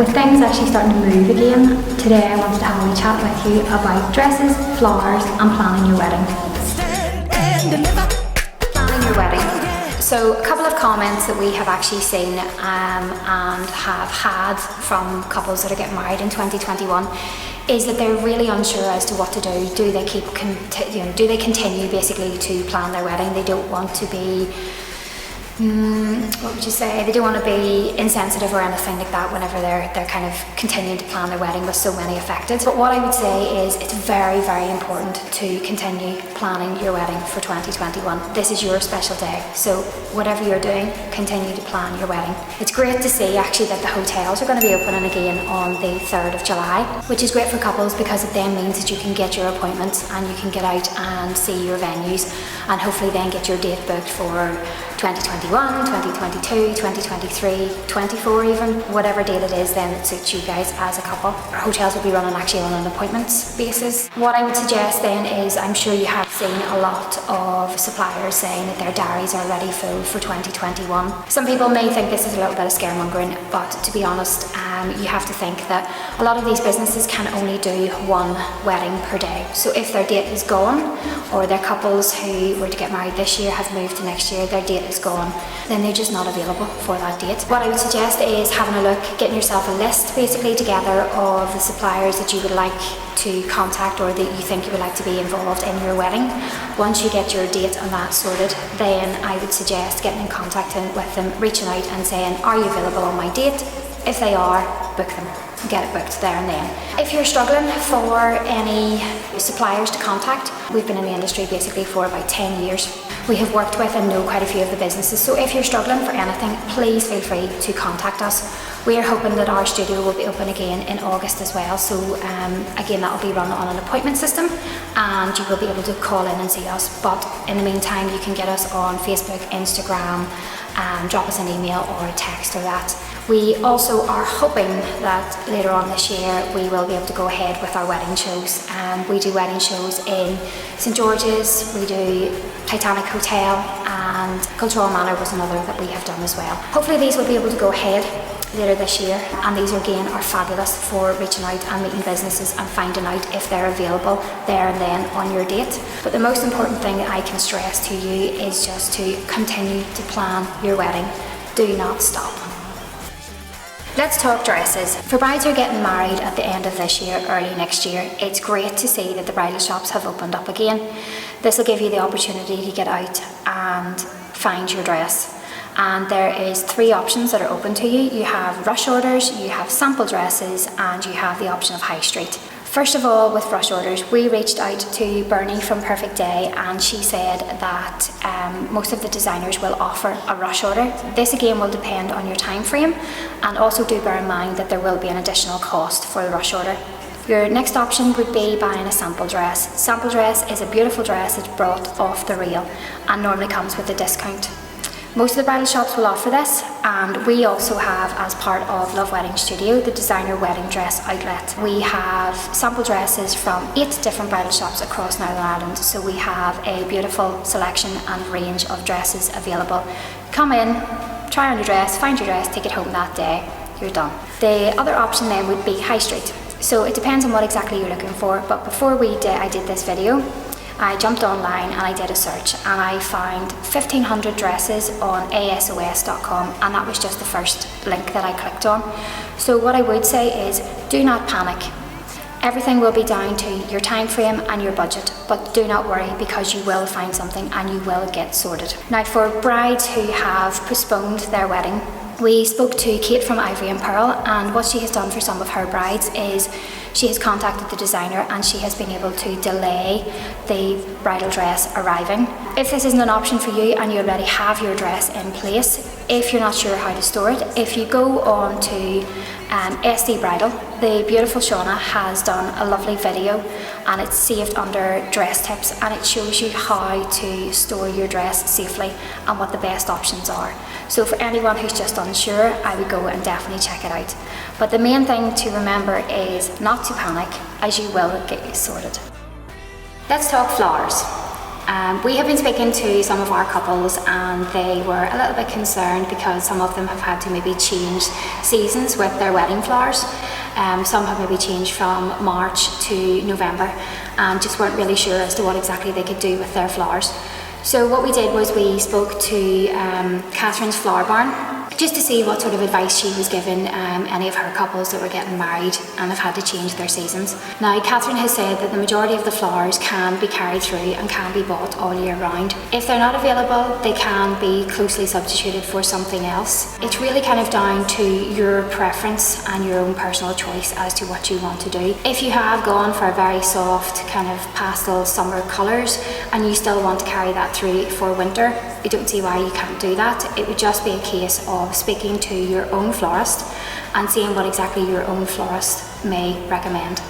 With things actually starting to move again, today I wanted to have a wee chat with you about dresses, flowers and planning your wedding. Planning your wedding. So a couple of comments that we have actually seen and have had from couples that are getting married in 2021 is that they're really unsure as to what to do. Do they do they continue basically to plan their wedding? They don't want to be what would you say? They don't want to be insensitive or anything like that whenever they're kind of continuing to plan their wedding with so many affected. But what I would say is it's very, very important to continue planning your wedding for 2021. This is your special day. So whatever you're doing, continue to plan your wedding. It's great to see actually that the hotels are going to be opening again on the 3rd of July, which is great for couples because it then means that you can get your appointments and you can get out and see your venues and hopefully then get your date booked for 2021, 2022, 2023, 24 even, whatever date it is then that suits you guys as a couple. Our hotels will be running actually on an appointments basis. What I would suggest then is, I'm sure you have seen a lot of suppliers saying that their diaries are already full for 2021. Some people may think this is a little bit of scaremongering, but to be honest, you have to think that a lot of these businesses can only do one wedding per day. So if their date is gone, or their couples who were to get married this year have moved to next year, their date is gone, then they're just not available for that date. What I would suggest is having a look, getting yourself a list basically together of the suppliers that you would like to contact or that you think you would like to be involved in your wedding. Once you get your date and that sorted, then I would suggest getting in contact with them, reaching out and saying, are you available on my date? If they are, book them. Get it booked there and then. If you're struggling for any suppliers to contact, we've been in the industry basically for about 10 years. We have worked with and know quite a few of the businesses, so if you're struggling for anything, please feel free to contact us. We are hoping that our studio will be open again in August as well, so again that will be run on an appointment system and you will be able to call in and see us, but in the meantime you can get us on Facebook, Instagram, drop us an email or a text or that. We also are hoping that later on this year we will be able to go ahead with our wedding shows. We do wedding shows in St George's, we do Titanic Hotel, and Cultural Manor was another that we have done as well. Hopefully these will be able to go ahead later this year, and these again are fabulous for reaching out and meeting businesses and finding out if they're available there and then on your date. But the most important thing that I can stress to you is just to continue to plan your wedding. Do not stop. Let's talk dresses. For brides who are getting married at the end of this year, early next year, it's great to see that the bridal shops have opened up again. This will give you the opportunity to get out and find your dress. And there is 3 options that are open to you. You have rush orders, you have sample dresses, and you have the option of high street. First of all, with rush orders, we reached out to Bernie from Perfect Day and she said that most of the designers will offer a rush order. This again will depend on your time frame, and also do bear in mind that there will be an additional cost for the rush order. Your next option would be buying a sample dress. Sample dress is a beautiful dress that's brought off the reel and normally comes with a discount. Most of the bridal shops will offer this, and we also have, as part of Love Wedding Studio, the designer wedding dress outlet. We have sample dresses from 8 different bridal shops across Northern Ireland, so we have a beautiful selection and range of dresses available. Come in, try on your dress, find your dress, take it home that day, you're done. The other option then would be high street. So it depends on what exactly you're looking for, but before I did this video, I jumped online and I did a search and I found 1,500 dresses on asos.com, and that was just the first link that I clicked on. So what I would say is, do not panic. Everything will be down to your time frame and your budget, but do not worry because you will find something and you will get sorted. Now, for brides who have postponed their wedding, we spoke to Kate from Ivory and Pearl, and what she has done for some of her brides is she has contacted the designer and she has been able to delay the bridal dress arriving. If this isn't an option for you and you already have your dress in place, if you're not sure how to store it, if you go on to SD Bridal, the beautiful Shauna has done a lovely video and it's saved under dress tips, and it shows you how to store your dress safely and what the best options are. So for anyone who's just unsure, I would go and definitely check it out. But the main thing to remember is not to panic, as you will get you sorted. Let's talk flowers. We have been speaking to some of our couples and they were a little bit concerned because some of them have had to maybe change seasons with their wedding flowers. Some have maybe changed from March to November and just weren't really sure as to what exactly they could do with their flowers. So what we did was we spoke to Catherine's Flower Barn just to see what sort of advice she was giving any of her couples that were getting married and have had to change their seasons. Now, Catherine has said that the majority of the flowers can be carried through and can be bought all year round. If they're not available, they can be closely substituted for something else. It's really kind of down to your preference and your own personal choice as to what you want to do. If you have gone for a very soft kind of pastel summer colours and you still want to carry that through for winter, I don't see why you can't do that. It would just be a case of speaking to your own florist and seeing what exactly your own florist may recommend.